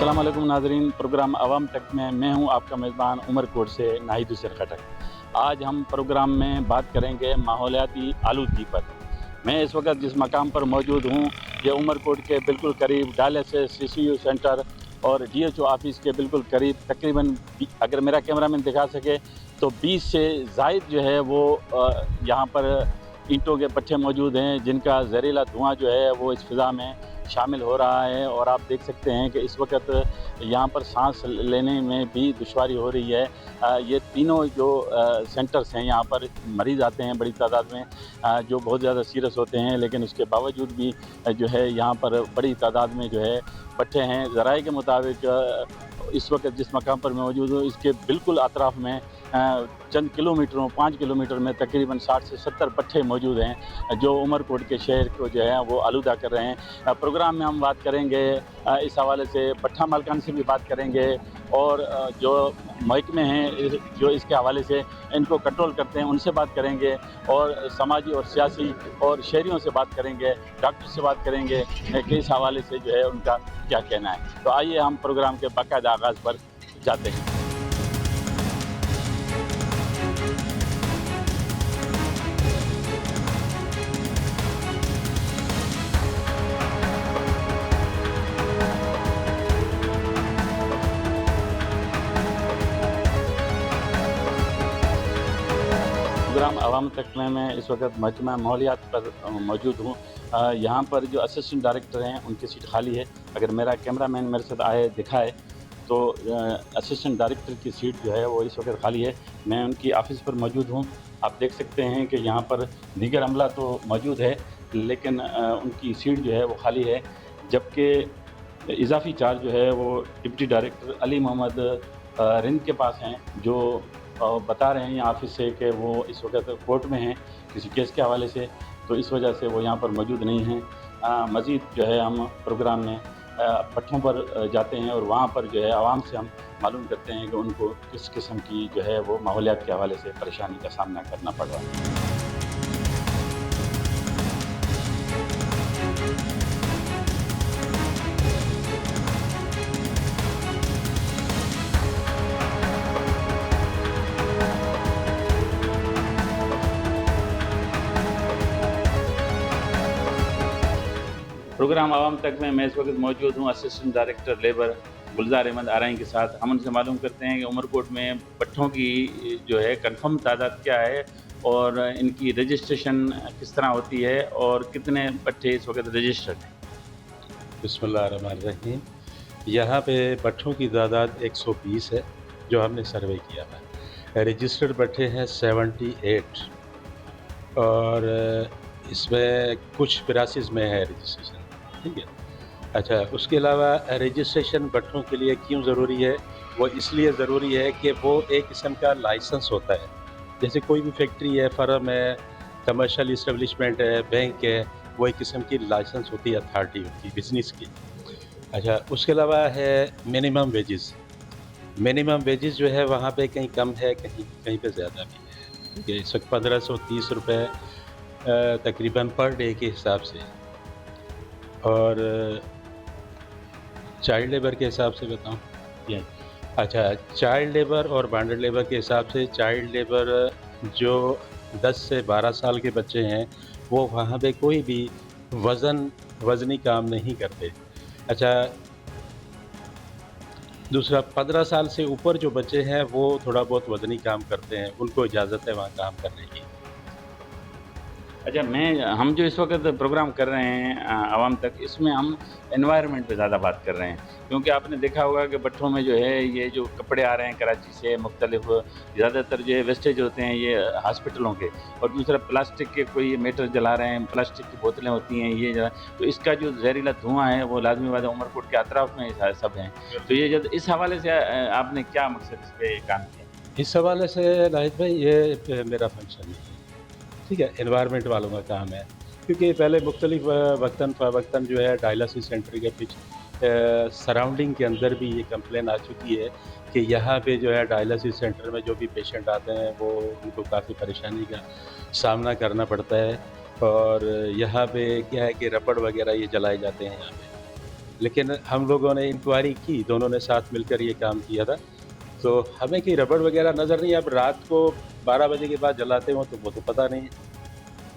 अस्सलाम वालेकुम नाज़रीन, प्रोग्राम अवाम तक में मैं हूं आपका मेज़बान उमरकोट से नाहिद हुसैन खटक। आज हम प्रोग्राम में बात करेंगे माहौलियाती आलूदगी पर। मैं इस वक्त जिस मकाम पर मौजूद हूं, ये उमरकोट के बिल्कुल करीब डायलिसिस सीसीयू सेंटर और डीएचओ ऑफिस के बिल्कुल करीब तकरीबन अगर मेरा कैमरामैन दिखा सके तो 20 से ज़ायद जो है वो यहाँ पर ईंटों के पट्टे मौजूद हैं, जिनका जहरीला धुआं जो है वो इस फ़िज़ा में शामिल हो रहा है। और आप देख सकते हैं कि इस वक्त यहाँ पर सांस लेने में भी दुश्वारी हो रही है। ये तीनों जो सेंटर्स हैं, यहाँ पर मरीज़ आते हैं बड़ी तादाद में, जो बहुत ज़्यादा सीरियस होते हैं, लेकिन उसके बावजूद भी जो है यहाँ पर बड़ी तादाद में जो है पट्टे हैं। ज़राए के मुताबिक इस वक्त जिस मकाम पर मैं मौजूद हूँ, इसके बिल्कुल अतराफ़ में चंद किलोमीटरों 5 किलोमीटर में तकरीबन 60 से 70 पट्टे मौजूद हैं, जो उमरकोट के शहर को जो है वो आलूदा कर रहे हैं। प्रोग्राम में हम बात करेंगे इस हवाले से, भट्ठा मालकान से भी बात करेंगे, और जो महकमे हैं जो इसके हवाले से इनको कंट्रोल करते हैं उनसे बात करेंगे, और समाजी और सियासी और शहरियों से बात करेंगे, डॉक्टर से बात करेंगे कि इस हवाले से जो है उनका क्या कहना है। तो आइए हम प्रोग्राम के बाकायदा आगाज़ पर जाते हैं। प्रोग्राम अवाम तक में मैं इस वक्त महकमा माहौलियात पर मौजूद हूँ। यहाँ पर जो असिस्टेंट डायरेक्टर हैं उनकी सीट खाली है। अगर मेरा कैमरामैन मेरे साथ आए दिखाए तो असिस्टेंट डायरेक्टर की सीट जो है वो इस वक्त खाली है। मैं उनकी ऑफ़िस पर मौजूद हूँ। आप देख सकते हैं कि यहाँ पर दीगर अमला तो मौजूद है, लेकिन उनकी सीट जो है वो खाली है। जबकि इजाफ़ी चार्ज जो है वो डिप्टी डायरेक्टर अली मोहम्मद रिंद के पास हैं, जो बता रहे हैं ऑफ़िस से कि वो इस वक्त कोर्ट में हैं किसी केस के हवाले से, तो इस वजह से वो यहाँ पर मौजूद नहीं हैं। मज़ीद जो है हम प्रोग्राम में पट्टों पर जाते हैं और वहाँ पर जो है आवाम से हम मालूम करते हैं कि उनको किस किस्म की जो है वो माहौलियात के हवाले से परेशानी का सामना करना पड़ रहा है। प्रोग्राम आवाम तक में मैं इस वक्त मौजूद हूँ असिस्टेंट डायरेक्टर लेबर गुलजार अहमद आरई के साथ। हम उनसे मालूम करते हैं कि उमरकोट में पट्टों की जो है कंफर्म तादाद क्या है, और इनकी रजिस्ट्रेशन किस तरह होती है, और कितने पट्टे इस वक्त रजिस्टर्ड हैं। बिस्मिल्लाहिर्रहमानिर्रहीम। यहाँ पे पट्टों की तादाद 120 है जो हमने सर्वे किया है। रजिस्टर्ड पट्टे हैं 78, और इसमें कुछ ब्रांचेस में है रजिस्ट्रेशन, ठीक है। अच्छा, उसके अलावा रजिस्ट्रेशन पट्टों के लिए क्यों ज़रूरी है? वो इसलिए ज़रूरी है कि वो एक किस्म का लाइसेंस होता है। जैसे कोई भी फैक्ट्री है, फर्म है, कमर्शियल इस्टेब्लिशमेंट है, बैंक है, वो एक किस्म की लाइसेंस होती है, अथॉरिटी होती है बिज़नेस की। अच्छा, उसके अलावा है मिनिमम वेजेस। मिनिमम वेजेस जो है वहाँ पे कहीं कम है, कहीं कहीं पे ज़्यादा भी है, ठीक है। इस वक्त 1530 रुपये तकरीबन पर डे के हिसाब से, और चाइल्ड लेबर के हिसाब से बताऊँ या अच्छा, चाइल्ड लेबर और बॉन्डेड लेबर के हिसाब से चाइल्ड लेबर जो 10 से 12 साल के बच्चे हैं वो वहाँ पे कोई भी वज़नी काम नहीं करते। अच्छा, दूसरा 15 साल से ऊपर जो बच्चे हैं वो थोड़ा बहुत वज़नी काम करते हैं, उनको इजाज़त है वहाँ काम करने की। अच्छा, हम जो इस वक्त प्रोग्राम कर रहे हैं आवाम तक, इसमें हम एनवायरनमेंट पे ज़्यादा बात कर रहे हैं, क्योंकि आपने देखा होगा कि भट्ठों में जो है ये जो कपड़े आ रहे हैं कराची से मुख्तलिफ, ज़्यादातर जो है वेस्टेज होते हैं ये हॉस्पिटलों के, और दूसरा प्लास्टिक के कोई मेटर जला रहे हैं, प्लास्टिक की बोतलें होती हैं ये जला, तो इसका जो जहरीला धुआं है वो लाजमी बात है उमरकोट के अतराफ़ में सब हैं। तो ये जब इस हवाले से आपने क्या मकसद इस पर काम किया? इस हवाले से नाहिद भाई, ये मेरा फंक्शन है, ठीक है, एनवायरनमेंट वालों का काम है। क्योंकि पहले मुख्तलिफ वक्तन जो है डायलिसिस सेंटर के सराउंडिंग के अंदर भी ये कंप्लेन आ चुकी है कि यहाँ पे जो है डायलिसिस सेंटर में जो भी पेशेंट आते हैं वो उनको काफ़ी परेशानी का सामना करना पड़ता है। और यहाँ पे क्या है कि रबड़ वगैरह ये जलाए जाते हैं यहाँ पे, लेकिन हम लोगों ने इंक्वायरी की, दोनों ने साथ मिलकर ये काम किया था। तो हमें कि रबड़ वगैरह नज़र नहीं, अब रात को 12 बजे के बाद जलाते हो तो वो तो पता नहीं है।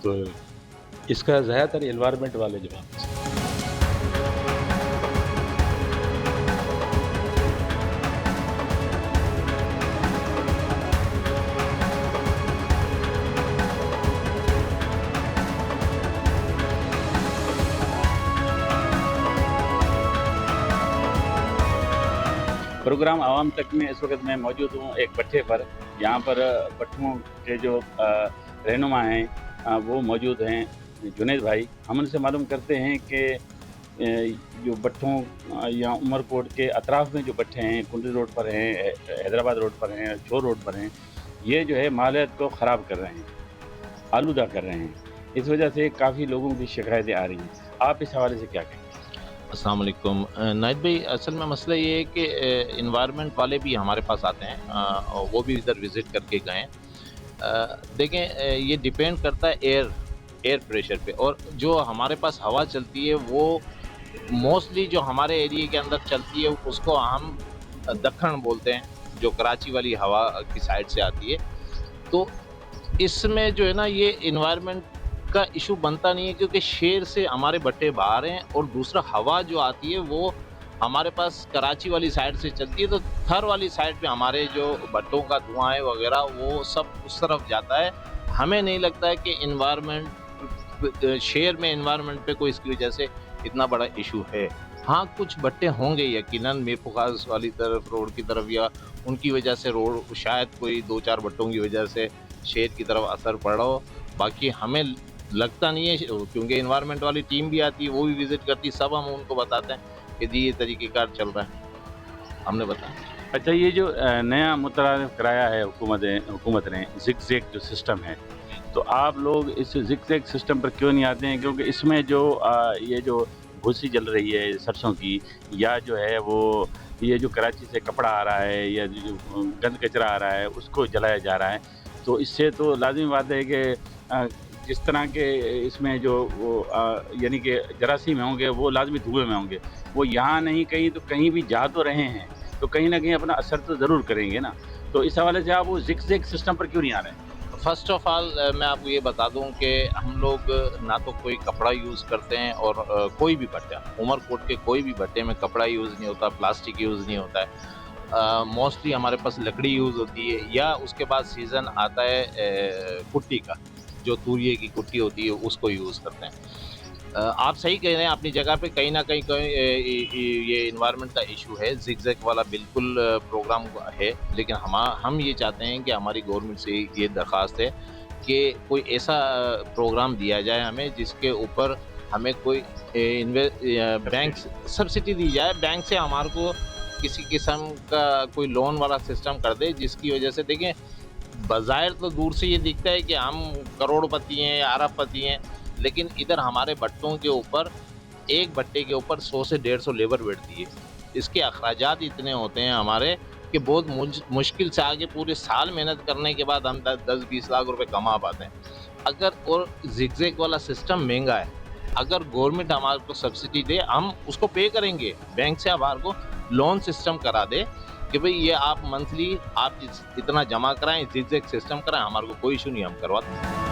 तो इसका ज़्यादातर एनवायरनमेंट वाले जवाब हैं। प्रोग्राम आवाम तक में इस वक्त मैं मौजूद हूँ एक भट्ठे पर। यहाँ पर भट्ठों के जो रहनुमा हैं वो मौजूद हैं जुनैद भाई। हम उनसे मालूम करते हैं कि जो भट्ठों या उमरकोट के अतराफ़ में जो भट्ठे हैं, कुंडली रोड पर हैं, हैदराबाद रोड पर हैं, चोर रोड पर हैं, ये जो है माहौलियत को ख़राब कर रहे हैं, आलूदा कर रहे हैं। इस वजह से काफ़ी लोगों की शिकायतें आ रही हैं। आप इस हवाले से क्या कहेंगे? अस्सलाम वालेकुम नाहिद भाई, असल में मसला ये है कि इन्वायरमेंट वाले भी हमारे पास आते हैं और वो भी इधर विज़िट करके गए हैं। देखें, ये डिपेंड करता है एयर प्रेशर पे, और जो हमारे पास हवा चलती है वो मोस्टली जो हमारे एरिया के अंदर चलती है उसको हम दक्खन बोलते हैं, जो कराची वाली हवा की साइड से आती है। तो इसमें जो है ना, ये इन्वायरमेंट का इशू बनता नहीं है, क्योंकि शेर से हमारे भट्टे बाहर हैं, और दूसरा हवा जो आती है वो हमारे पास कराची वाली साइड से चलती है। तो थर वाली साइड पे हमारे जो भट्टों का धुआं है वगैरह वो सब उस तरफ जाता है। हमें नहीं लगता है कि इन्वायरमेंट शेर में इन्वायरमेंट पे कोई इसकी वजह से इतना बड़ा इशू है। हाँ, कुछ भट्टे होंगे यकीनन मीर फुकास वाली तरफ, रोड की तरफ, या उनकी वजह से रोड शायद कोई 2-4 भट्टों की वजह से शेर की तरफ असर पड़ रहा हो। बाकी हमें लगता नहीं है, क्योंकि इन्वायरमेंट वाली टीम भी आती है, वो भी विज़िट करती है, सब हम उनको बताते हैं कि जी ये तरीक़ेकार चल रहा है, हमने बताया। अच्छा, ये जो नया मुतरारिफ कराया है हुकूमत ने ज़िग-ज़ैग जो सिस्टम है, तो आप लोग इस ज़िग-ज़ैग सिस्टम पर क्यों नहीं आते हैं? क्योंकि इसमें जो ये जो भूसी जल रही है सरसों की, या जो है वो ये जो कराची से कपड़ा आ रहा है, या जो गंद कचरा आ रहा है उसको जलाया जा रहा है, तो इससे तो लाज़मी बात है कि जिस तरह के इसमें जो वो यानी कि जरासीम होंगे वो लाजमी धुएँ में होंगे, वो यहाँ नहीं कहीं तो कहीं भी जा तो रहे हैं, तो कहीं ना कहीं अपना असर तो ज़रूर करेंगे ना। तो इस हवाले से आप वो ज़िग-ज़ैग सिस्टम पर क्यों नहीं आ रहे हैं? फ़र्स्ट ऑफ़ ऑल मैं आपको ये बता दूं कि हम लोग ना तो कोई कपड़ा यूज़ करते हैं, और कोई भी भट्टा, उमरकोट के कोई भी भट्टे में कपड़ा यूज़ नहीं होता, प्लास्टिक यूज़ नहीं होता है। मोस्टली हमारे पास लकड़ी यूज़ होती है, या उसके बाद सीज़न आता है कुट्टी का, जो तूरिये की कुट्टी होती है उसको यूज़ करते हैं। आप सही कह रहे हैं अपनी जगह पे, कहीं ना कहीं ये इन्वायरमेंट का इशू है। ज़िग-ज़ैग वाला बिल्कुल प्रोग्राम है, लेकिन हम ये चाहते हैं कि हमारी गवर्नमेंट से ये दरख्वास्त है कि कोई ऐसा प्रोग्राम दिया जाए हमें जिसके ऊपर हमें कोई बैंक सब्सिडी दी जाए, बैंक से हमारे को किसी किस्म का कोई लोन वाला सिस्टम कर दे, जिसकी वजह से देखें बज़ाहिर तो दूर से ये दिखता है कि हम करोड़पति हैं या अरबपति हैं, लेकिन इधर हमारे भट्टों के ऊपर, एक भट्टे के ऊपर 100 से 150 लेबर बैठती है। इसके अखराजात इतने होते हैं हमारे कि बहुत मुश्किल से आगे पूरे साल मेहनत करने के बाद हम 10-20 लाख रुपए कमा पाते हैं। अगर और ज़िग-ज़ैग वाला सिस्टम महंगा है, अगर गवर्नमेंट हमारे को सब्सिडी दे, हम उसको पे करेंगे, बैंक से हमारे को लोन सिस्टम करा दे कि भाई ये आप मंथली आप इतना जमा कराएं, ज़िग-ज़ैग सिस्टम कराएं, हमारे को कोई इशू नहीं, हम करवाते हैं।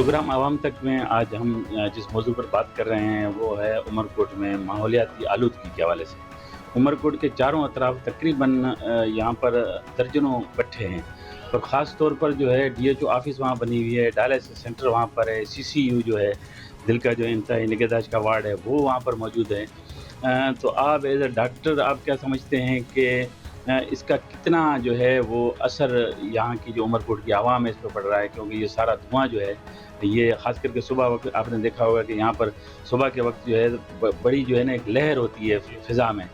प्रोग्राम आवाम तक में आज हम जिस मौजू पर बात कर रहे हैं वो है उमरकोट में माहौलियाती आलूदगी के हवाले से। उमरकोट के चारों अतराफ तकरीबन यहाँ पर दर्जनों भट्ठे हैं और ख़ास तौर पर जो है DHO ऑफिस वहाँ बनी हुई है, डायलिसिस सेंटर वहाँ पर है, CCU जो है दिल का जो इंतहाई निगहदाश्त का वार्ड है वो वहाँ पर मौजूद है। तो आप एज ए डॉक्टर आप क्या समझते हैं कि इसका कितना जो है वो असर यहाँ की जो उमरकोट की आवाम है इस पर पड़ रहा है, क्योंकि ये सारा धुआं जो है ये ख़ास करके सुबह वक्त आपने देखा होगा कि यहाँ पर सुबह के वक्त जो है बड़ी जो है ना एक लहर होती है फ़िज़ा में,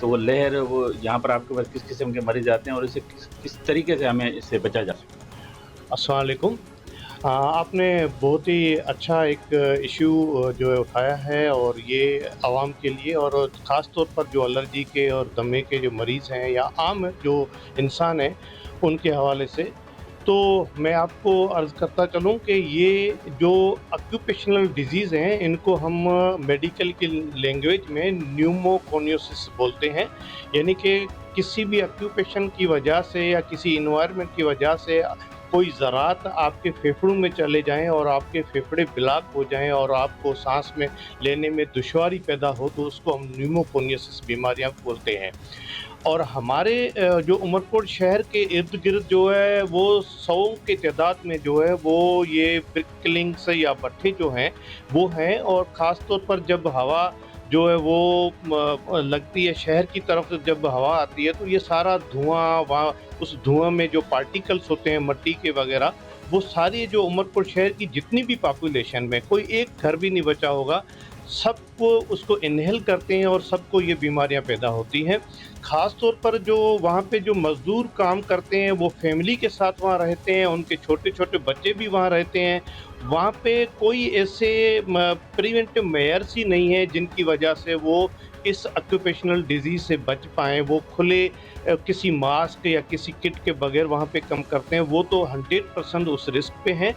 तो वो लहर वो यहाँ पर आपके पास किस किस्म के मरीज़ आते हैं और इसे किस तरीके से हमें इससे बचा जा सकता है? अस्सलाम वालेकुम। आपने बहुत ही अच्छा एक इशू जो है उठाया है और ये आवाम के लिए और ख़ास तौर पर जो एलर्जी के और दमे के जो मरीज़ हैं या आम जो इंसान हैं उनके हवाले से, तो मैं आपको अर्ज़ करता चलूँ कि ये जो ऑक्यूपेशनल डिजीज़ हैं इनको हम मेडिकल की लैंग्वेज में न्यूमोकोनियोसिस बोलते हैं। यानी कि किसी भी ऑक्यूपेशन की वजह से या किसी इन्वायरमेंट की वजह से कोई ज़रात आपके फेफड़ों में चले जाएं और आपके फेफड़े ब्लॉक हो जाएं और आपको सांस में लेने में दुश्वारी पैदा हो, तो उसको हम न्यूमोकोनियोसिस बीमारियां बोलते हैं। और हमारे जो उमरकोट शहर के इर्द गिर्द जो है वो 100 के तादाद में जो है वो ये ब्रिक किलिंग्स या भट्ठे जो हैं वो हैं। और ख़ास तौर पर जब हवा जो है वो लगती है शहर की तरफ से, जब हवा आती है तो ये सारा धुआं वहाँ उस धुआं में जो पार्टिकल्स होते हैं मट्टी के वगैरह, वो सारी जो उमरकोट शहर की जितनी भी पॉपुलेशन में कोई एक घर भी नहीं बचा होगा, सबको उसको इनहेल करते हैं और सबको ये बीमारियां पैदा होती हैं। ख़ास तौर पर जो वहाँ पे जो मज़दूर काम करते हैं वो फैमिली के साथ वहाँ रहते हैं, उनके छोटे छोटे बच्चे भी वहाँ रहते हैं। वहाँ पे कोई ऐसे प्रिवेंटिव मेयर्स ही नहीं है जिनकी वजह से वो इस ऑक्यूपेशनल डिजीज़ से बच पाएँ। वो खुले किसी मास्क या किसी किट के बगैर वहाँ पे काम करते हैं, वो तो 100% उस रिस्क पे हैं।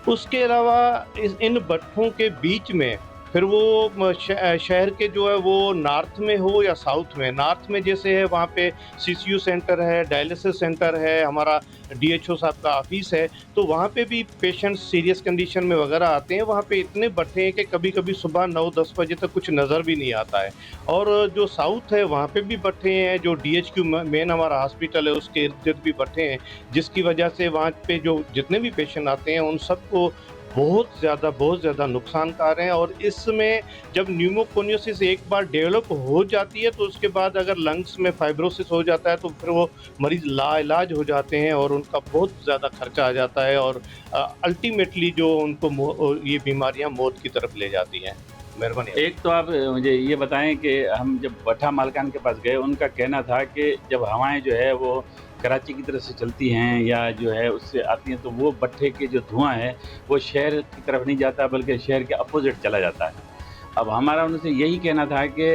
उसके अलावा इन भट्ठों के बीच में फिर वो शहर के जो है वो नॉर्थ में हो या साउथ में, नॉर्थ में जैसे है वहाँ पे CCU सेंटर है, डायलिसिस सेंटर है, हमारा DHO साहब का ऑफिस है, तो वहाँ पे भी पेशेंट्स सीरियस कंडीशन में वगैरह आते हैं। वहाँ पे इतने भट्ठे हैं कि कभी कभी सुबह 9-10 बजे तक कुछ नज़र भी नहीं आता है। और जो साउथ है वहाँ पे भी भट्ठे हैं, जो DHQ मेन हमारा हॉस्पिटल है उसके इर्द गिर्द भी भट्ठे हैं, जिसकी वजह से वहाँ पे जो जितने भी पेशेंट आते हैं उन सबको बहुत ज़्यादा नुकसानकार हैं। और इसमें जब न्यूमोकोनियोसिस एक बार डेवलप हो जाती है तो उसके बाद अगर लंग्स में फाइब्रोसिस हो जाता है तो फिर वो मरीज़ लाइलाज हो जाते हैं और उनका बहुत ज़्यादा खर्चा आ जाता है और अल्टीमेटली जो उनको ये बीमारियां मौत की तरफ ले जाती हैं। मेहरबानी। एक तो आप मुझे ये बताएं कि हम जब भट्ठा मालकान के पास गए, उनका कहना था कि जब हवाएं जो है वो कराची की तरफ से चलती हैं या जो है उससे आती हैं तो वो भट्ठे के जो धुआं है वो शहर की तरफ नहीं जाता बल्कि शहर के अपोजिट चला जाता है। अब हमारा उनसे यही कहना था कि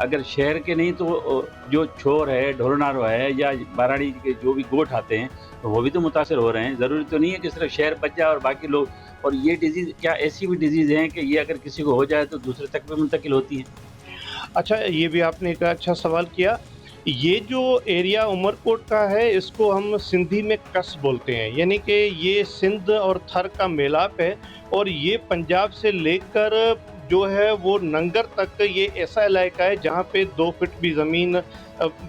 अगर शहर के नहीं तो जो छोर है, ढोलनारो है या बाराड़ी के जो भी गोठ आते हैं तो वो भी तो मुतासर हो रहे हैं। ज़रूरी तो नहीं है कि सिर्फ शहर बच जाए और बाकी लोग। और ये डिज़ीज़ क्या ऐसी भी डिज़ीज़ हैं कि ये अगर किसी को हो जाए तो दूसरे तक भी मुंतकिल होती है? अच्छा, ये भी आपने एक अच्छा सवाल किया। ये जो एरिया उमरकोट का है इसको हम सिंधी में कस बोलते हैं, यानी कि ये सिंध और थर का मेलाप है। और ये पंजाब से लेकर जो है वो नंगर तक ये ऐसा इलाका है जहाँ पे 2 फीट भी ज़मीन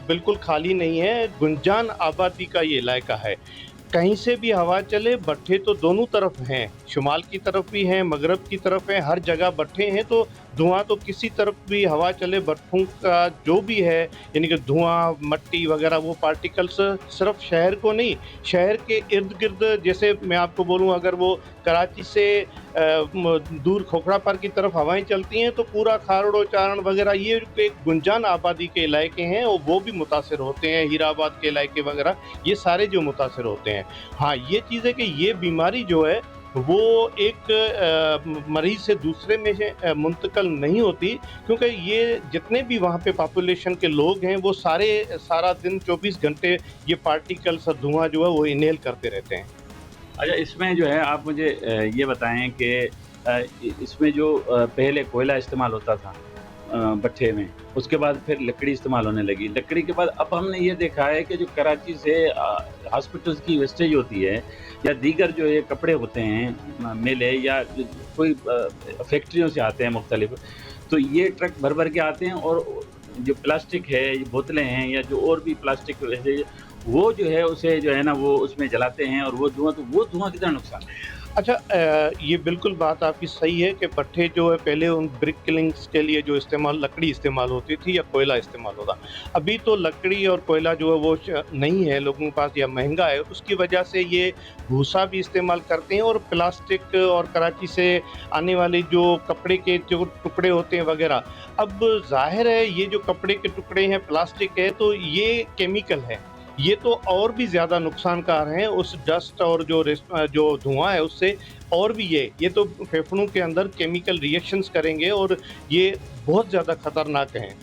बिल्कुल खाली नहीं है। गुंजान आबादी का ये इलाका है। कहीं से भी हवा चले भट्ठे तो दोनों तरफ हैं, शुमाल की तरफ भी हैं, मगरब की तरफ हैं, हर जगह भट्ठे हैं। तो धुआं तो किसी तरफ भी हवा चले भट्ठों का जो भी है, यानी कि धुआं मट्टी वगैरह वो पार्टिकल्स सिर्फ शहर को नहीं, शहर के इर्द गिर्द, जैसे मैं आपको बोलूं अगर वो कराची से दूर खोखड़ापर की तरफ हवाएं चलती हैं तो पूरा खारड़ो चारण वगैरह ये एक गुंजान आबादी के इलाके हैं और वो भी मुतासर होते हैं, हीराबाद के इलाके वगैरह ये सारे जो मुतासर होते हैं। हाँ, ये चीज़ है कि ये बीमारी जो है वो एक मरीज़ से दूसरे में से मुंतकिल नहीं होती, क्योंकि ये जितने भी वहाँ पे पॉपुलेशन के लोग हैं वो सारा दिन 24 घंटे ये पार्टिकल्स और धुआं जो है वो इनहेल करते रहते हैं। अच्छा, इसमें जो है आप मुझे ये बताएं कि इसमें जो पहले कोयला इस्तेमाल होता था भट्ठे में, उसके बाद फिर लकड़ी इस्तेमाल होने लगी। लकड़ी के बाद अब हमने ये देखा है कि जो कराची से हॉस्पिटल्स की वेस्टेज होती है या दीगर जो ये कपड़े होते हैं मेले या कोई फैक्ट्रियों से आते हैं मुख्तलिफ, तो ये ट्रक भर भर के आते हैं और जो प्लास्टिक है, ये बोतलें हैं या जो और भी प्लास्टिक वैसे वो जो है उसे जो है ना वो उसमें जलाते हैं और वो धुआं कितना नुकसान है। अच्छा, ये बिल्कुल बात आपकी सही है कि भट्ठे जो है पहले उन ब्रिक किलिंग्स के लिए जो लकड़ी इस्तेमाल होती थी या कोयला इस्तेमाल होता। अभी तो लकड़ी और कोयला जो है वो नहीं है लोगों के पास या महंगा है, उसकी वजह से ये भूसा भी इस्तेमाल करते हैं और प्लास्टिक और कराची से आने वाले जो कपड़े के जो टुकड़े होते हैं वगैरह। अब ज़ाहिर है ये जो कपड़े के टुकड़े हैं, प्लास्टिक है, तो ये केमिकल है, ये तो और भी ज़्यादा नुकसानकार हैं उस डस्ट और जो धुआं है उससे, और भी ये तो फेफड़ों के अंदर केमिकल रिएक्शंस करेंगे और ये बहुत ज़्यादा ख़तरनाक हैं।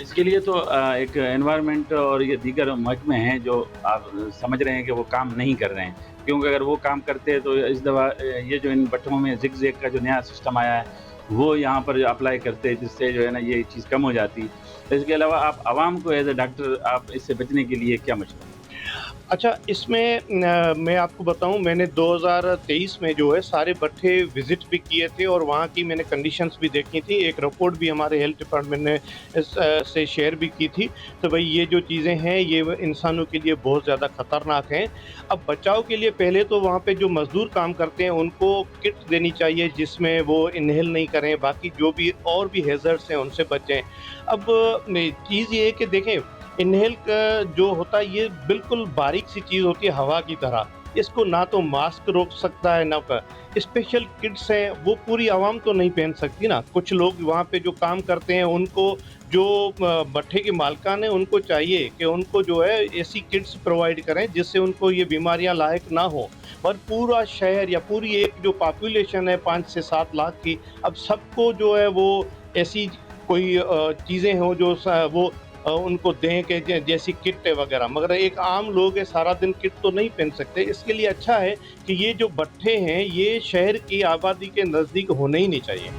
इसके लिए तो एक एनवायरनमेंट और ये दीगर महकमे हैं जो आप समझ रहे हैं कि वो काम नहीं कर रहे हैं, क्योंकि अगर वो काम करते तो इस दफ़ा ये जो इन भट्ठों में ज़िग-ज़ैग का जो नया सिस्टम आया है वो यहाँ पर अप्लाई करते, जिससे जो है ना ये चीज़ कम हो जाती। इसके अलावा आप आवाम को एज ए डॉक्टर आप इससे बचने के लिए क्या मशवरा? अच्छा, इसमें मैं आपको बताऊं, मैंने 2023 में जो है सारे भट्ठे विज़िट भी किए थे और वहाँ की मैंने कंडीशंस भी देखी थी। एक रिपोर्ट भी हमारे हेल्थ डिपार्टमेंट ने से शेयर भी की थी। तो भाई ये जो चीज़ें हैं ये इंसानों के लिए बहुत ज़्यादा ख़तरनाक हैं। अब बचाव के लिए पहले तो वहाँ पे जो मज़दूर काम करते हैं उनको किट देनी चाहिए जिसमें वो इनहेल नहीं करें, बाकी जो भी और भी हैज़र्ड्स हैं उनसे बचें। अब चीज़ ये है कि देखें, इनहेल का जो होता है ये बिल्कुल बारीक सी चीज़ होती है हवा की तरह, इसको ना तो मास्क रोक सकता है ना स्पेशल किट्स हैं वो पूरी आवाम तो नहीं पहन सकती ना। कुछ लोग वहाँ पे जो काम करते हैं उनको जो भट्ठे के मालिकान हैं उनको चाहिए कि उनको जो है ऐसी किट्स प्रोवाइड करें जिससे उनको ये बीमारियाँ लायक ना हो। और पूरा शहर या पूरी एक जो पॉपुलेशन है 5 से 7 लाख की, अब सबको जो है वो ऐसी कोई चीज़ें हों जो वो उनको दें कि जैसी किट वगैरह, मगर एक आम लोग है सारा दिन किट तो नहीं पहन सकते। इसके लिए अच्छा है कि ये जो भट्ठे हैं ये शहर की आबादी के नज़दीक होने ही नहीं चाहिए।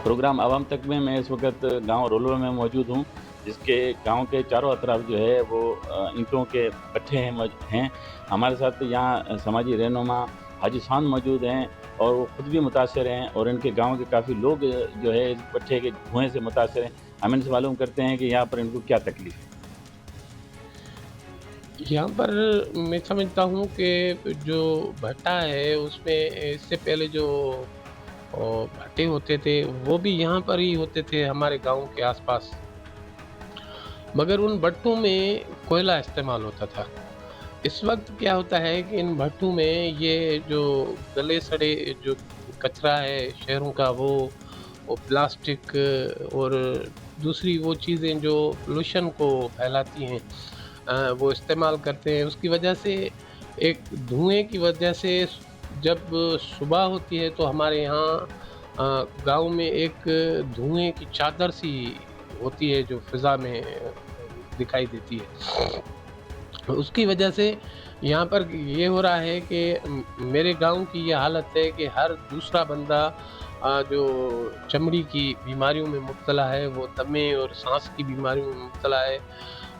प्रोग्राम आवाम तक में मैं इस वक्त गांव रोलवा में मौजूद हूं, जिसके गांव के चारों अतराफ जो है वो ईंटों के भट्ठे हैं। हमारे साथ यहाँ समाजी रहनुमा हाजी खान मौजूद हैं और वो ख़ुद भी मुतासर हैं और इनके गांव के काफ़ी लोग जो है इस भट्ठे के धुएँ से मुतासर हैं। हम इनसे मालूम करते हैं कि यहाँ पर इनको क्या तकलीफ़ है। यहाँ पर मैं समझता हूँ कि जो भट्टा है उसमें इससे पहले जो भट्टे होते थे वो भी यहाँ पर ही होते थे हमारे गांव के आसपास, मगर उन भट्टों में कोयला इस्तेमाल होता था। इस वक्त क्या होता है कि इन भट्टों में ये जो गले सड़े जो कचरा है शहरों का वो प्लास्टिक और दूसरी वो चीज़ें जो पोल्यूशन को फैलाती हैं वो इस्तेमाल करते हैं। उसकी वजह से एक धुएं की वजह से जब सुबह होती है तो हमारे यहाँ गांव में एक धुएं की चादर सी होती है जो फ़िज़ा में दिखाई देती है। उसकी वजह से यहाँ पर ये हो रहा है कि मेरे गांव की ये हालत है कि हर दूसरा बंदा जो चमड़ी की बीमारियों में मुब्तला है, वो दमे और सांस की बीमारियों में मुब्तला है,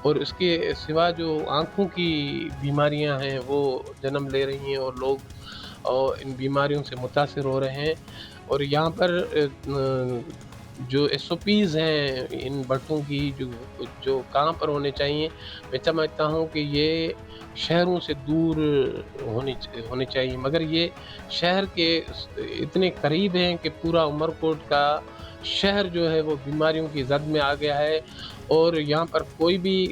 और इसके सिवा जो आँखों की बीमारियां हैं वो जन्म ले रही हैं और लोग इन बीमारियों से मुतासिर हो रहे हैं। और यहाँ पर जो SOPs हैं इन भट्टों की जो कहाँ पर होने चाहिए, मैं समझता हूँ कि ये शहरों से दूर होने चाहिए, मगर ये शहर के इतने करीब हैं कि पूरा उमरकोट का शहर जो है वो बीमारियों की जद में आ गया है और यहाँ पर कोई भी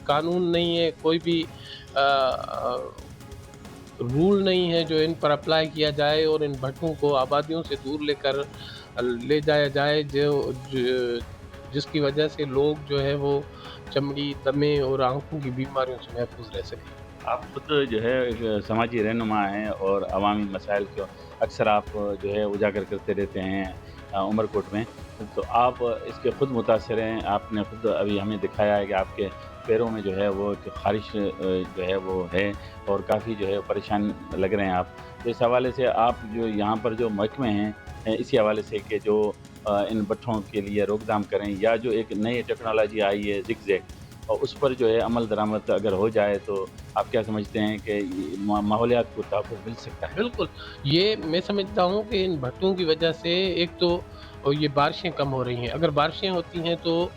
कानून नहीं है, कोई भी रूल नहीं है जो इन पर अप्लाई किया जाए और इन भट्टों को आबादियों से दूर ले जाया जाए जिसकी वजह से लोग जो है वो चमड़ी, दमे और आँखों की बीमारियों से महफूज रह सकें। आप खुद जो है एक समाजी रहनुमा हैं और अवामी मसाइल को अक्सर आप जो है उजागर करते रहते हैं उमर कोट में, तो आप इसके खुद मुतासिर हैं। आपने खुद अभी हमें दिखाया है कि आपके पैरों में जो है वो एक ख़ारिश जो है वो है और काफ़ी जो है परेशान लग रहे हैं आप। तो इस हवाले से आप जो यहाँ पर जो महकमे हैं इसी हवाले से कि जो इन भट्ठों के लिए रोकथाम करें, या जो एक नई टेक्नोलॉजी आई है ज़िगज़ैग, और उस पर जो है अमल दरामद अगर हो जाए तो आप क्या समझते हैं कि माहौलियात को तहफ़्फ़ुज़ मिल सकता है? बिल्कुल, ये मैं समझता हूँ कि इन भट्टों की वजह से एक तो ये बारिशें कम हो रही हैं। अगर बारिशें होती हैं तो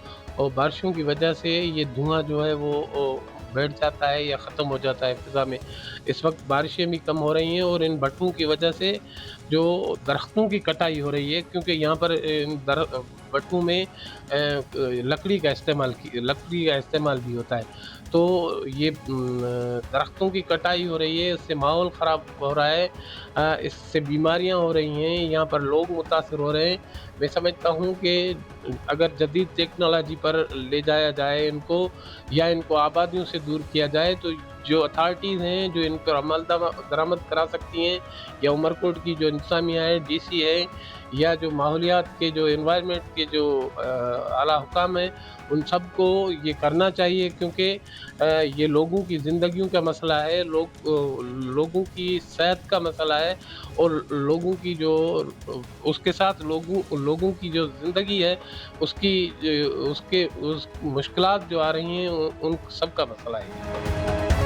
बारिशों की वजह से ये धुआँ जो है वो बैठ जाता है या ख़त्म हो जाता है फ़िज़ा में। इस वक़्त बारिशें भी कम हो रही हैं और इन भट्टों की वजह से जो दरख्तों की कटाई हो रही है, क्योंकि यहाँ पर इन भट्टों में लकड़ी का इस्तेमाल भी होता है। तो ये दरख्तों की कटाई हो रही है, इससे माहौल ख़राब हो रहा है, इससे बीमारियाँ हो रही हैं, यहाँ पर लोग मुतासिर हो रहे हैं। मैं समझता हूँ कि अगर जदीद टेक्नोलॉजी पर ले जाया जाए इनको, या इनको आबादियों से दूर किया जाए, तो जो अथॉरिटीज़ हैं जो इन पर अमल दरामद करा सकती हैं, या उमरकोट की जो इंतज़ामिया है, डीसी है, या जो माहौलियात के जो एनवायरनमेंट के जो आला हुकाम हैं, उन सबको ये करना चाहिए, क्योंकि ये लोगों की ज़िंदगियों का मसला है, लोगों की सेहत का मसला है, और लोगों की जो उसके साथ लोगों की जो ज़िंदगी है उसकी उस मुश्किलात जो आ रही हैं उन सब का मसला है ये।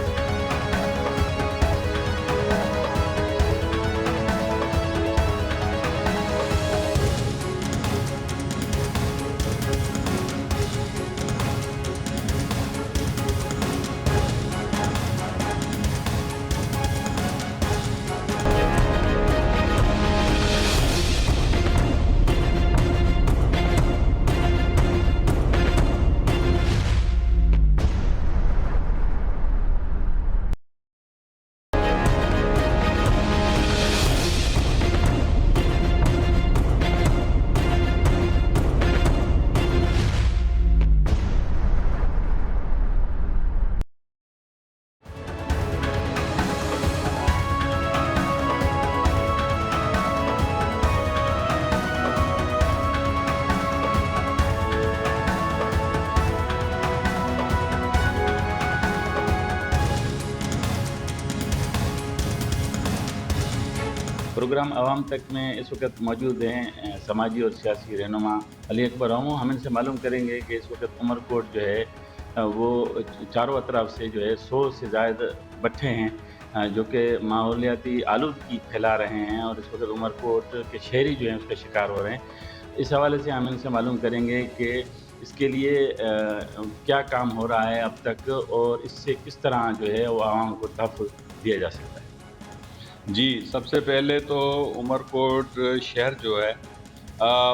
प्रोग्राम आवाम तक में इस वक्त मौजूद हैं समाजी और सियासी रहनुमा अली अकबर रामू। हम इनसे मालूम करेंगे कि इस वक्त उमरकोट जो है वो चारों अतराफ से जो है 100 से ज़ायद भट्ठे हैं जो कि माहौलियाती आलूदगी फैला रहे हैं, और इस वक्त उमरकोट के शहरी जो हैं उसका शिकार हो रहे हैं। इस हवाले से हम इनसे मालूम करेंगे कि इसके लिए क्या काम हो रहा है अब तक, और इससे किस तरह जो है वो आवाम को तहफ़्फ़ुज़ दिया जा सकता है। जी, सबसे पहले तो उमरकोट शहर जो है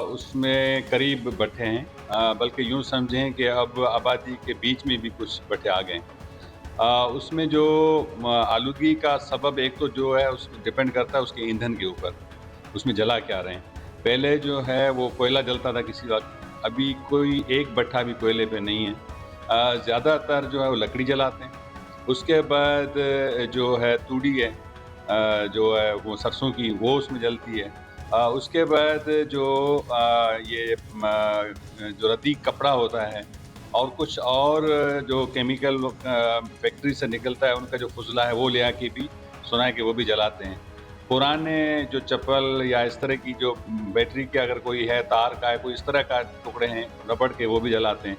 उसमें करीब भट्टे हैं, बल्कि यूँ समझें कि अब आबादी के बीच में भी कुछ भट्टे आ गए हैं। उसमें जो आलूदगी का सबब एक तो जो है उस डिपेंड करता है उसके ईंधन के ऊपर, उसमें जला क्या रहे हैं। पहले जो है वो कोयला जलता था किसी वक्त, अभी कोई एक भट्ठा भी कोयले पे नहीं है। ज़्यादातर जो है वो लकड़ी जलाते हैं। उसके बाद जो है तूड़ी है, जो है वो सरसों की, वो उसमें जलती है। उसके बाद जो ये जो रतीक कपड़ा होता है और कुछ और जो केमिकल फैक्ट्री से निकलता है उनका जो फुजला है वो ले आके भी सुना है कि वो भी जलाते हैं। पुराने जो चप्पल या इस तरह की जो बैटरी के अगर कोई है, तार का है, कोई इस तरह का टुकड़े हैं रबड़ के, वो भी जलाते हैं।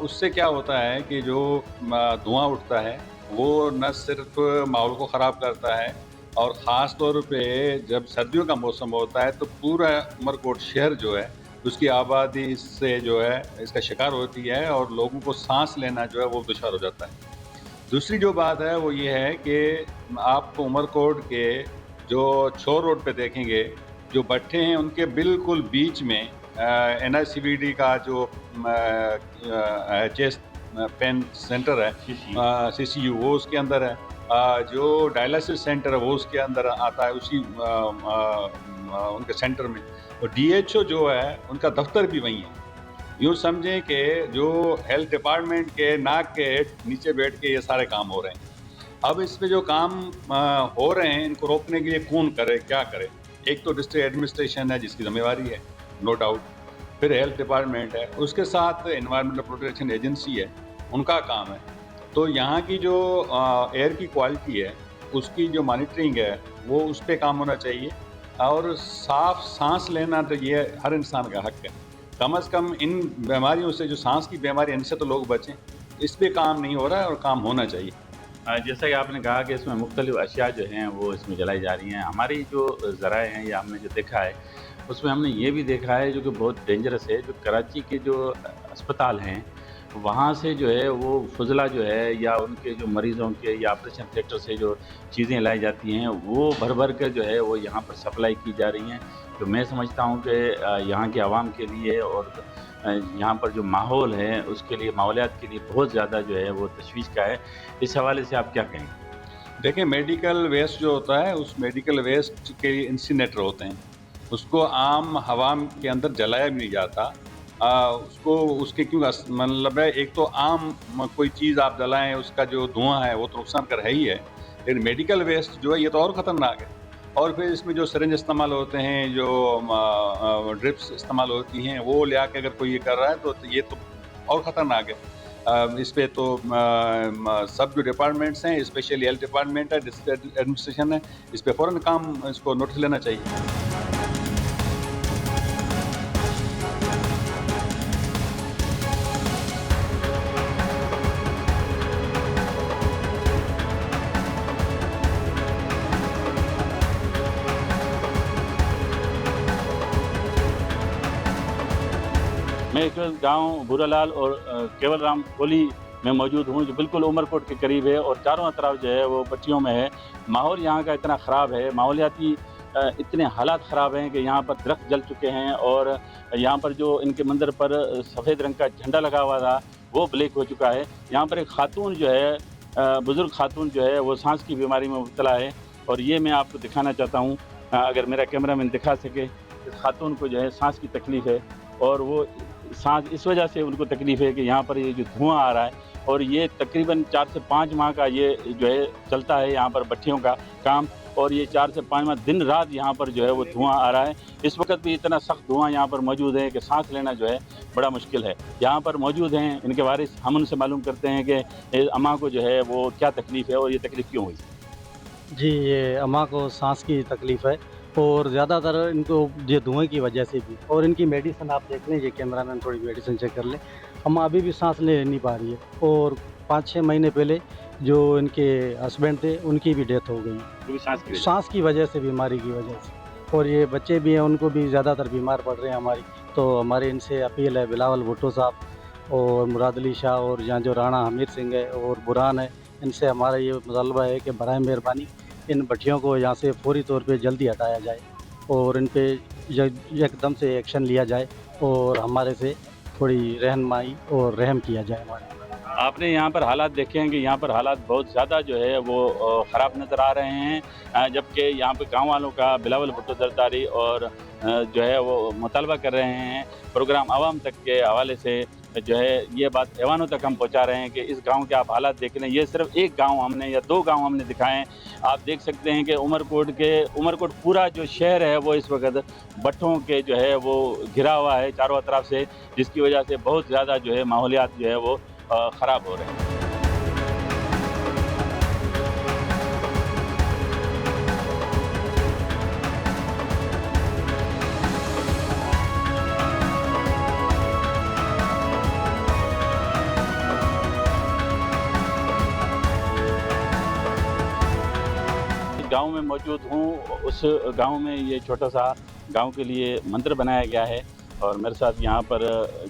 उससे क्या होता है कि जो धुआं उठता है वो न सिर्फ माहौल को ख़राब करता है, और ख़ास तौर पे जब सर्दियों का मौसम होता है तो पूरा उमरकोट शहर जो है उसकी आबादी इससे जो है इसका शिकार होती है, और लोगों को सांस लेना जो है वो दुश्वार हो जाता है। दूसरी जो बात है वो ये है कि आप उमरकोट के जो छोर रोड पे देखेंगे, जो भट्टे हैं उनके बिल्कुल बीच में NICVD का जो चेस्ट पेन सेंटर है, CCU, वो उसके अंदर है। जो डायलिसिस सेंटर है वो उसके अंदर आता है, उसी उनके सेंटर में। और DHO जो है उनका दफ्तर भी वहीं है। यूँ समझें कि जो हेल्थ डिपार्टमेंट के नाक के नीचे बैठ के ये सारे काम हो रहे हैं। अब इस पे जो काम हो रहे हैं, इनको रोकने के लिए कौन करे, क्या करे? एक तो डिस्ट्रिक्ट एडमिनिस्ट्रेशन है जिसकी जिम्मेवारी है, नो डाउट, फिर हेल्थ डिपार्टमेंट है, उसके साथ एनवायरमेंटल प्रोटेक्शन एजेंसी है, उनका काम है। तो यहाँ की जो एयर की क्वालिटी है उसकी जो मॉनिटरिंग है वो उस पर काम होना चाहिए, और साफ सांस लेना तो ये हर इंसान का हक है। कम से कम इन बीमारियों से, जो सांस की बीमारी, इनसे तो लोग बचें, इस पर काम नहीं हो रहा है और काम होना चाहिए। जैसा कि आपने कहा कि इसमें मुख्तलिफ अशिया जो हैं वो इसमें जलाई जा रही हैं। हमारी जो ज़राए हैं या हमने जो देखा है उसमें हमने ये भी देखा है जो कि बहुत डेंजरस है, जो कराची के जो अस्पताल हैं वहाँ से जो है वो फजला जो है या उनके जो मरीज़ों के या ऑपरेशन थिएटर से जो चीज़ें लाई जाती हैं वो भर भर कर जो है वो यहाँ पर सप्लाई की जा रही हैं। तो मैं समझता हूँ कि यहाँ के आवाम के लिए और यहाँ पर जो माहौल है उसके लिए, माहौलियात के लिए बहुत ज़्यादा जो है वो तशवीश का है। इस हवाले से आप क्या कहेंगे? देखिए, मेडिकल वेस्ट जो होता है, उस मेडिकल वेस्ट के इंसिनेटर होते हैं, उसको आम हवा के अंदर जलाया भी नहीं जाता। उसको उसके क्यों मतलब है, एक तो आम कोई चीज़ आप जलाएं उसका जो धुआं है वो तो नुकसान कर है ही है, लेकिन मेडिकल वेस्ट जो है ये तो और ख़तरनाक है। और फिर इसमें जो सिरिंज इस्तेमाल होते हैं, जो ड्रिप्स इस्तेमाल होती हैं, वो ले आके अगर कोई ये कर रहा है तो ये तो और ख़तरनाक है। इस पे तो सब जो डिपार्टमेंट्स हैं, स्पेशली हेल्थ डिपार्टमेंट है, डिस्ट्रिक्ट एडमिनिस्ट्रेशन है, इस पे फ़ौरन काम, इसको नोटिस लेना चाहिए। मैं एक गांव भूरालाल और केवल राम कोली में मौजूद हूं जो बिल्कुल उमरकोट के करीब है और चारों तरफ जो है वो पट्टियों में है। माहौल यहाँ का इतना ख़राब है, माहौलियाती इतने हालात ख़राब हैं कि यहाँ पर दरख्त जल चुके हैं और यहाँ पर जो इनके मंदिर पर सफ़ेद रंग का झंडा लगा हुआ था वो ब्लैक हो चुका है। यहाँ पर एक खातून जो है, बुज़ुर्ग खातून जो है वो सांस की बीमारी में मुब्तला है और ये मैं आपको दिखाना चाहता हूँ, अगर मेरा कैमरामैन दिखा सके। इस खातून को जो है सांस की तकलीफ़ है और वो सांस इस वजह से उनको तकलीफ़ है कि यहाँ पर ये जो धुआं आ रहा है और ये तकरीबन 4 से 5 माह का ये जो है चलता है यहाँ पर भट्टियों का काम, और ये 4 से 5 माह दिन रात यहाँ पर जो है वो धुआं आ रहा है। इस वक्त भी इतना सख्त धुआं यहाँ पर मौजूद है कि सांस लेना जो है बड़ा मुश्किल है। यहाँ पर मौजूद हैं इनके वारिस, हम उनसे मालूम करते हैं कि अम्मा को जो है वो क्या तकलीफ़ है और ये तकलीफ़ क्यों हुई? जी, ये अम्मा को सांस की तकलीफ़ है और ज़्यादातर इनको ये धुएँ की वजह से भी, और इनकी मेडिसिन आप देख लें, ये कैमरामैन थोड़ी मेडिसिन चेक कर लें। अम्मा अभी भी सांस ले नहीं पा रही है और 5-6 महीने पहले जो इनके हस्बैंड थे उनकी भी डेथ हो गई सांस की वजह से, बीमारी की वजह से। और ये बच्चे भी हैं, उनको भी ज़्यादातर बीमार पड़ रहे हैं हमारी। तो हमारी इनसे अपील है, बिलावल भुट्टो साहब और मुराद अली शाह और यहाँ जो राणा हमीर सिंह है और बुरहान है, इनसे हमारा ये मुतालबा है कि बराए मेहरबानी इन भट्टियों को यहाँ से फौरी तौर पे जल्दी हटाया जाए और इन पे एकदम से एक्शन लिया जाए और हमारे से थोड़ी रहनुमाई और रहम किया जाए हमारे। आपने यहाँ पर हालात देखे हैं कि यहाँ पर हालात बहुत ज़्यादा जो है वो ख़राब नज़र आ रहे हैं, जबकि यहाँ पे गांव वालों का बिलावल भुट्टो जरदारी और जो है वो मुतालबा कर रहे हैं प्रोग्राम आवाम तक के हवाले से, जो है ये बात ऐवानों तक हम पहुँचा रहे हैं कि इस गांव के आप हालात देख लें। ये सिर्फ एक गांव हमने या 2 गांव हमने दिखाए हैं। आप देख सकते हैं कि उमरकोट पूरा जो शहर है वो इस वक्त भट्टों के जो है वो घिरा हुआ है चारों तरफ से, जिसकी वजह से बहुत ज़्यादा जो है माहौलियात जो है वो ख़राब हो रहे हैं। गांव में मौजूद हूँ, उस गांव में ये छोटा सा गांव के लिए मंदिर बनाया गया है और मेरे साथ यहाँ पर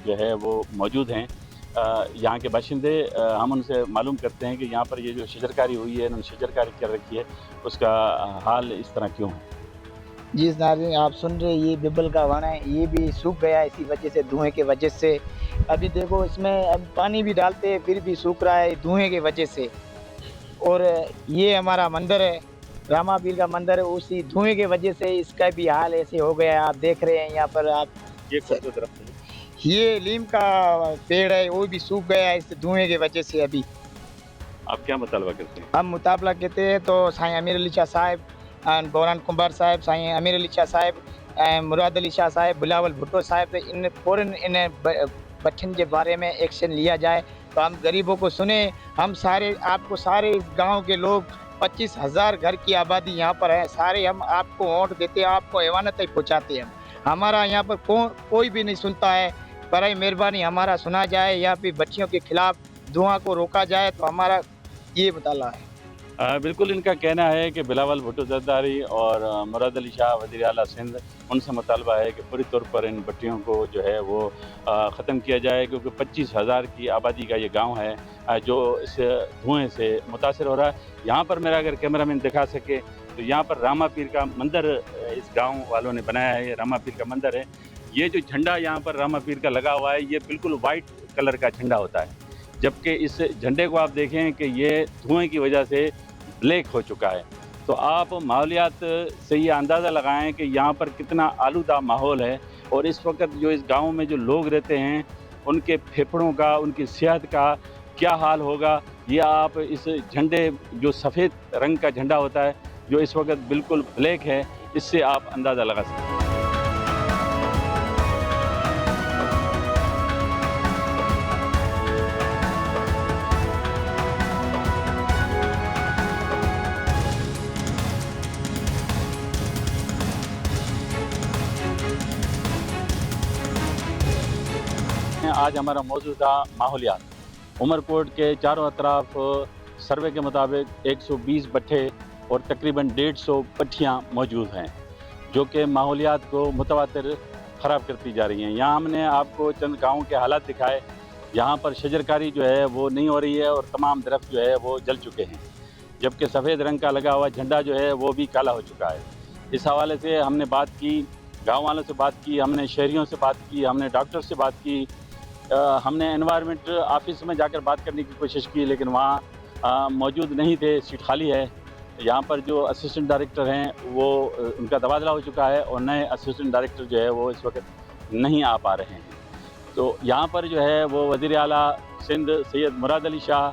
जो है वो मौजूद हैं यहाँ के बाशिंदे। हम उनसे मालूम करते हैं कि यहाँ पर ये जो शजरकारी हुई है, इन्होंने शजरकारी कर रखी है, उसका हाल इस तरह क्यों है? जी नाज़रीन, आप सुन रहे, ये बिब्बल का वन है, ये भी सूख गया इसी वजह से, धुएं के वजह से। अभी देखो इसमें अब पानी भी डालते हैं फिर भी सूख रहा है धुएं की वजह से। और ये हमारा मंदिर है, रामा पीर का मंदिर है, उसी धुएं के वजह से इसका भी हाल ऐसे हो गया है। आप देख रहे हैं यहाँ पर, आप ये लीम का पेड़ है वो भी सूख गया है इस धुएं की वजह से। अभी आप क्या मुतालबा करते हैं? हम मुतालबा कहते हैं तो साईं अमीर अली शाह साहब, बौरान कुंभार साहब, साईं अमीर अली शाह साहब, مراد علی شاہ صاحب, بلاول بھٹو صاحب, ان فوراً ان بٹھن کے بارے میں ایکشن لیا جائے تو ہم غریبوں کو سنیں. ہم سارے آپ کو سارے گاؤں کے لوگ 25,000 گھر کی آبادی یہاں پر ہے, سارے ہم آپ کو ووٹ دیتے ہیں, آپ کو ایوانت تک پہنچاتے ہیں. ہمارا یہاں پر کوئی بھی نہیں سنتا ہے. برائے مہربانی ہمارا سنا جائے, یہاں پہ بچیوں کے خلاف دھواں کو روکا جائے تو ہمارا یہ مطالعہ ہے. بالکل ان کا کہنا ہے کہ بلاول بھٹو زرداری اور مراد علی شاہ وزیر اعلیٰ سندھ, ان سے مطالبہ ہے کہ پوری طور پر ان بٹیوں کو جو ہے وہ ختم کیا جائے, کیونکہ 25,000 کی آبادی کا یہ گاؤں ہے جو اس دھوئیں سے متاثر ہو رہا ہے. یہاں پر میرا اگر کیمرہ مین دکھا سکے تو یہاں پر راما پیر کا مندر اس گاؤں والوں نے بنایا ہے. یہ راما پیر کا مندر ہے. یہ جو جھنڈا یہاں پر راما پیر کا لگا ہوا ہے یہ بالکل وائٹ کلر کا جھنڈا ہوتا ہے, جبکہ اس جھنڈے کو آپ دیکھیں کہ یہ دھوئیں کی وجہ سے بلیک ہو چکا ہے. تو آپ ماحولیات سے یہ اندازہ لگائیں کہ یہاں پر کتنا آلودہ ماحول ہے, اور اس وقت جو اس گاؤں میں جو لوگ رہتے ہیں ان کے پھیپھڑوں کا, ان کی صحت کا کیا حال ہوگا. یہ آپ اس جھنڈے جو سفید رنگ کا جھنڈا ہوتا ہے جو اس وقت بالکل بلیک ہے, اس سے آپ اندازہ لگا سکتے ہیں. آج ہمارا موضوع تھا ماحولیات. عمر کوٹ کے چاروں اطراف سروے کے مطابق 120 بٹھے اور تقریباً 150 پٹھیاں موجود ہیں جو کہ ماحولیات کو متواتر خراب کرتی جا رہی ہیں. یہاں ہم نے آپ کو چند گاؤں کے حالات دکھائے. یہاں پر شجرکاری جو ہے وہ نہیں ہو رہی ہے اور تمام درخت جو ہے وہ جل چکے ہیں, جبکہ سفید رنگ کا لگا ہوا جھنڈا جو ہے وہ بھی کالا ہو چکا ہے. اس حوالے سے ہم نے بات کی, گاؤں والوں سے بات کی, ہم نے شہریوں سے بات کی, ہم نے ڈاکٹر سے بات کی, ہم نے انوائرمنٹ آفس میں جا کر بات کرنے کی کوشش کی لیکن وہاں موجود نہیں تھے, سیٹ خالی ہے. یہاں پر جو اسسٹنٹ ڈائریکٹر ہیں وہ ان کا تبادلہ ہو چکا ہے اور نئے اسسٹنٹ ڈائریکٹر جو ہے وہ اس وقت نہیں آ پا رہے ہیں. تو یہاں پر جو ہے وہ وزیر اعلیٰ سندھ سید مراد علی شاہ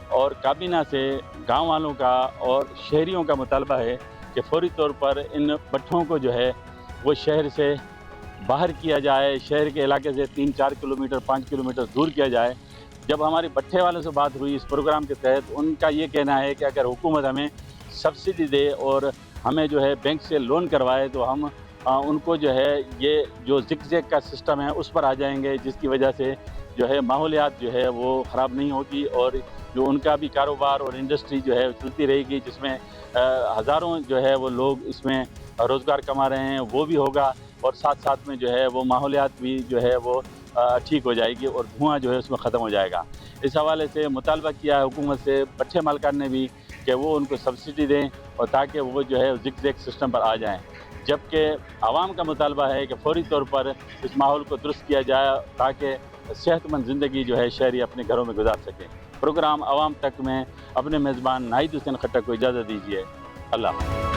اور کابینہ سے گاؤں والوں کا اور شہریوں کا مطالبہ ہے کہ فوری طور پر ان بٹھوں کو جو ہے وہ شہر سے باہر کیا جائے, شہر کے علاقے سے 3-4 کلومیٹر 5 کلومیٹر دور کیا جائے. جب ہماری بٹھے والوں سے بات ہوئی اس پروگرام کے تحت, ان کا یہ کہنا ہے کہ اگر حکومت ہمیں سبسڈی دے اور ہمیں جو ہے بینک سے لون کروائے تو ہم ان کو جو ہے یہ جو زگ زیگ کا سسٹم ہے اس پر آ جائیں گے, جس کی وجہ سے جو ہے ماحولیات جو ہے وہ خراب نہیں ہوگی اور جو ان کا بھی کاروبار اور انڈسٹری جو ہے چلتی رہے گی, جس میں ہزاروں جو ہے وہ لوگ اس میں روزگار کما رہے ہیں وہ بھی ہوگا, اور ساتھ ساتھ میں جو ہے وہ ماحولیات بھی جو ہے وہ ٹھیک ہو جائے گی اور دھواں جو ہے اس میں ختم ہو جائے گا. اس حوالے سے مطالبہ کیا ہے حکومت سے, بٹھے مالکان نے بھی, کہ وہ ان کو سبسڈی دیں اور تاکہ وہ جو ہے زگ زیگ سسٹم پر آ جائیں. جبکہ عوام کا مطالبہ ہے کہ فوری طور پر اس ماحول کو درست کیا جائے تاکہ صحت مند زندگی جو ہے شہری اپنے گھروں میں گزار سکیں. پروگرام عوام تک میں اپنے میزبان ناہید حسین خٹک کو اجازت دیجیے. اللہ حافظ.